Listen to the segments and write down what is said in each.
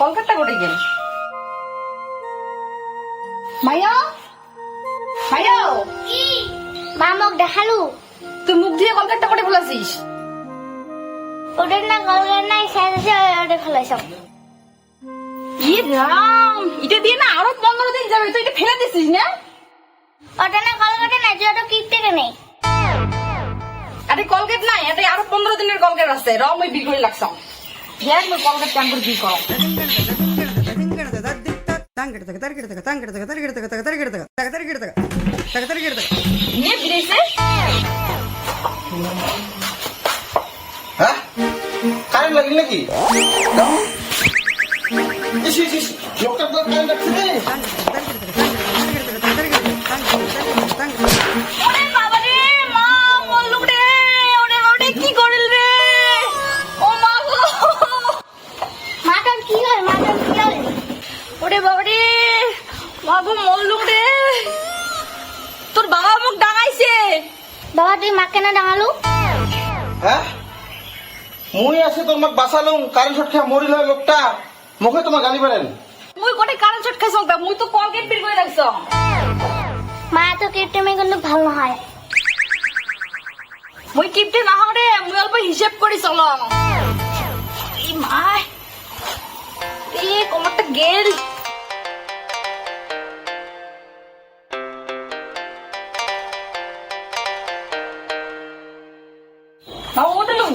কলকাতা করে গেল মাইয়া মাইয়া কি মা মোক দেখালো তুই মুখ দিয়ে কলকাতা করে ফেলাছিস ওদের না কলকাতা নাই সাথে ওদের ফেলাইছ ই রাম এটা দিয়ে না আরো 15 দিন যাবে তুই এটা ফেলে দিছিস না ওদের না কলকাতা নাই তুই ওটা কিপ থেকে নেই আরে কলগেট নাই এটা আরো 15 দিনের কলগেট আছে রম ওই বিল করে লাগছাম ফের মই কলগেট টান করে বিল করো নিয়ে ফিরেছে হ্যাঁ কারেন্ট লাগিল নাকি লোকটা তো কারেন্ট লাগছে রে ওরে বাবা রে মা বললু রে ওরে ওরে কি করিল রে ও মা গো মাটার কি হয় মাটার কি হয় ওরে বাবা রে মা গো মরলু রে তোর বাবা মুখ ডাঙাইছে বাবা তুই মাকে না ডাঙালু হ্যাঁ মুই আছে তোমাক বাঁচালুম কারেন্ট শর্ট খেয়ে মরিল হয় লোকটা মুখে তোমার গালি পারেন মুই কোটে কারেন্ট শট খাইছং তা মুই তো কলগেট বিল করে লাগছং মা তো কিপটেমে কিন্তু ভালো হয় মুই কিপটে না হরে মুই অল্প হিসাব করি চলং এই মাই এ কোমরটা গেল বাবু ওঠেলু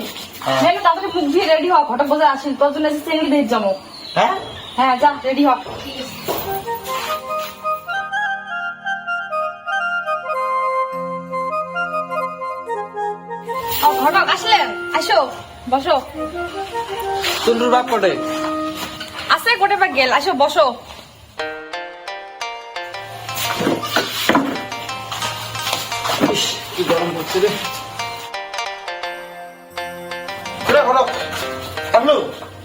হ্যাঁ তাড়াতাড়ি মুখ দিয়ে রেডি হ ঘটক বসে আসিল তোর জন্য এসে চেঙ্গি দিয়ে যাবো হ্যাঁ হ্যাঁ যা রেডি হ ও ঘটক আসলেন আসো বসো চুন্ডুর বাপ কটে আছে গোটে বা গেল আসো বসো কি গরম হচ্ছে রে রে ঘটক আসলু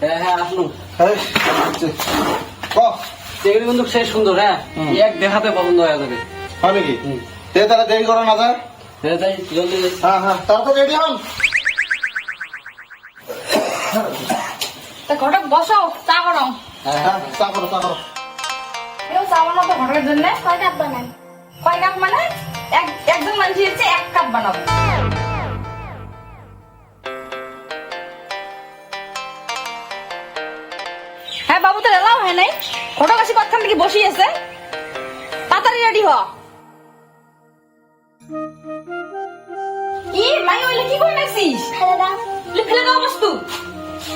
হ্যাঁ হ্যাঁ আসলুম হ্যাঁ ক চেংড়ি বন্দুক সেই সুন্দর হ্যাঁ এক দেখাতে পছন্দ হয়ে যাবে হয় নাকি তে তারা দেরি করো না যায় হ্যাঁ তাই জলদি যাই। হ্যাঁ হ্যাঁ তাড়াতাড়ি রেডি হন তা ঘটক বসো চা করো হ্যাঁ হ্যাঁ চা করো চা করো এও চা বানাবো ঘটকের জন্য কয় কাপ বানান কয় কাপ মানে একজন মানুষ হচ্ছে 1 কাপ বানাবো হ্যাঁ বাবু তো এলাও হয় নাই ঘটক আসি কথা নাকি বসি আছে তাড়াতাড়ি রেডি হ ই মাই ওইলে কি করে রাখছিস ফেলে দাও ফেলে দাও বস্তু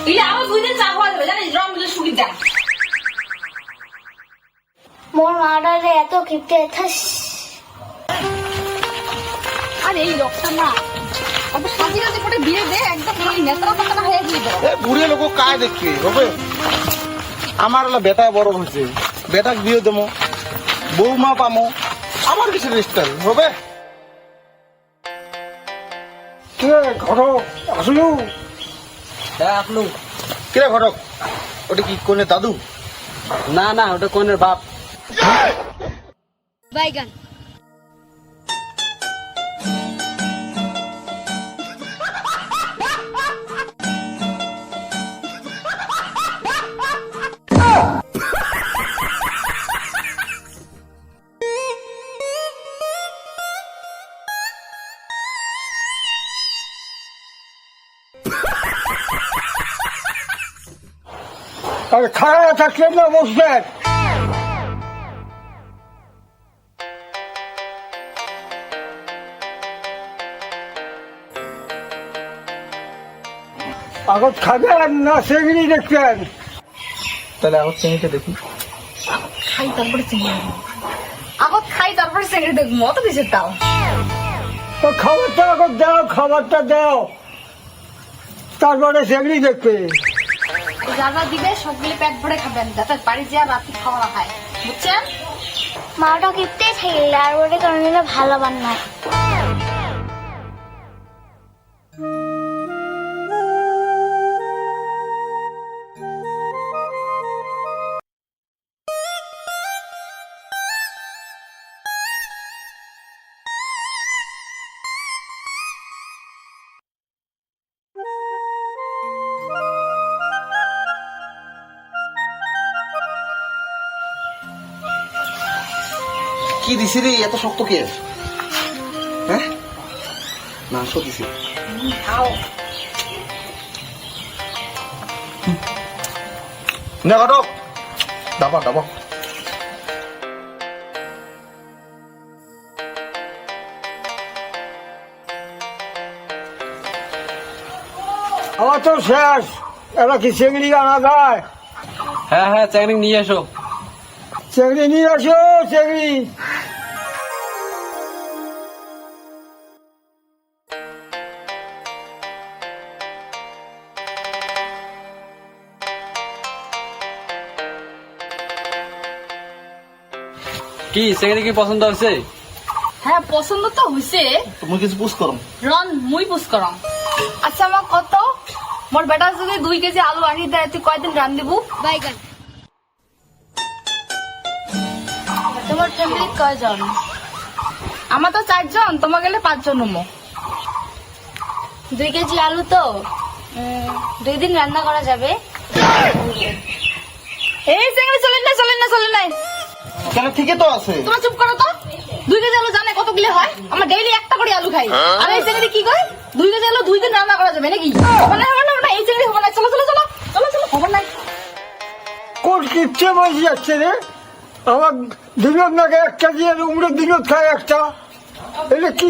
ইলে আরো 2 দিন চা হওয়া যাবে জানিস রং মিলে সুবিধা মোর মাটা যে এত কিপটে থাস আরে এই লোকটা না অত সাজি গাজি করে বিয়ে দে একদম ওই নেত্রা পাতা হয়ে গিয়ে এ বুড়ে লোক কায় দেখবে হবে আমার হলো বেটা বড় হয়েছে বেটাক বিয়ে দেবো বৌমা পামো আমার কিছু রেস্টাল হবে কে ঘটক আসলু হ্যাঁ আসলুম কিরে ঘটক ওটা কি কোনে দাদু না না ওটা কোনের বাপ বাইগান আরে খাড়া থাকলেন না বসবেন আগত খাবেন না সেগুলি দেখবেন তাহলে আগত চিনিটা দেখি খাই তারপরে চিনি আগত খাই তারপরে সেগুলো দেখবো অত কিছু তাও তো খাবারটা আগত দাও খাবারটা দাও তারপরে সেগুলি দেখবে যা যা দিবে সবগুলো পেট ভরে খাবেন যাতে বাড়ি যা রাত্রি খাওয়া না খায় বুঝছেন মাটা কিপটে থাকলে আর ওদের কারণে ভালো বান্নায় কি দিছি রে এত শক্ত কে? হ্যাঁ মাংস দিছি। খাও। না ঘটক দাবা দাবা। আমার তো শেষ। এবার কি চিংড়ি আনা যায়? হ্যাঁ হ্যাঁ, চ্যাংড়ি নিয়ে এসো। চিংড়ি নিয়ে আসো, চিংড়ি। কি চ্যাংড়ি কি পছন্দ হয়েছে? হ্যাঁ পছন্দ তো হইছে। তুমি কিছু পুষ করো। রন মুই পুষ করম। আচ্ছা আমার কত মোর বেটা যদি 2 কেজি আলু আনি দেয় তুই কয়দিন রান দিব? বাইগান। তোমার ফ্যামিলি কয়জন? আমার তো 4 জন, তোমার গেলে 5 জন হমো। 2 কেজি আলু তো 2 দিন রান্না করা যাবে। এই চেঙ্গড়ি চলেন না চলেন না চলেন নাই। কেন ঠিকই তো আছে। তোমার চুপ করো তো। 2 কেজি আলু জানে কতগুলো হয়? আমরা ডেইলি একটা করে আলু খাই। আর এই চেঙ্গড়ি কি কয়? 2 কেজি আলু 2 দিন রান্না করা যাবে নাকি? হবে না হবে না হবে না, এই চেঙ্গড়ি হবে না। চলো চলো চলো চলো চলো, হবে না। কোন কিচ্ছে বসে যাচ্ছে রে? আমার দিনত নাকি 1 কেজি আর উমরে দিনত খায় একটা। এটা কি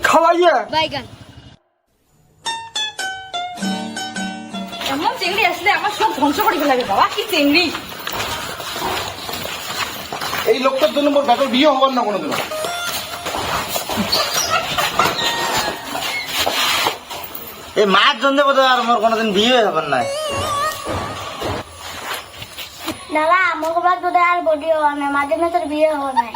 খাওয়াইয়ে? বাইগান। এমন চেঙ্গড়ি আসলে আমার সব ধ্বংস করে ফেলাবে বাবা। কি চেঙ্গড়ি! এই লোকটার জন্য মোর বেটার বিয়ে হবার না কোনোদিন। এই মায়ের জন্য বোধ হয় আর মোর কোনোদিন বিয়ে হবার নাই। দাদা আমার বাদ বোধ আর বডি হওয়া নাই, মাঝে মাঝে বিয়ে হওয়া নাই।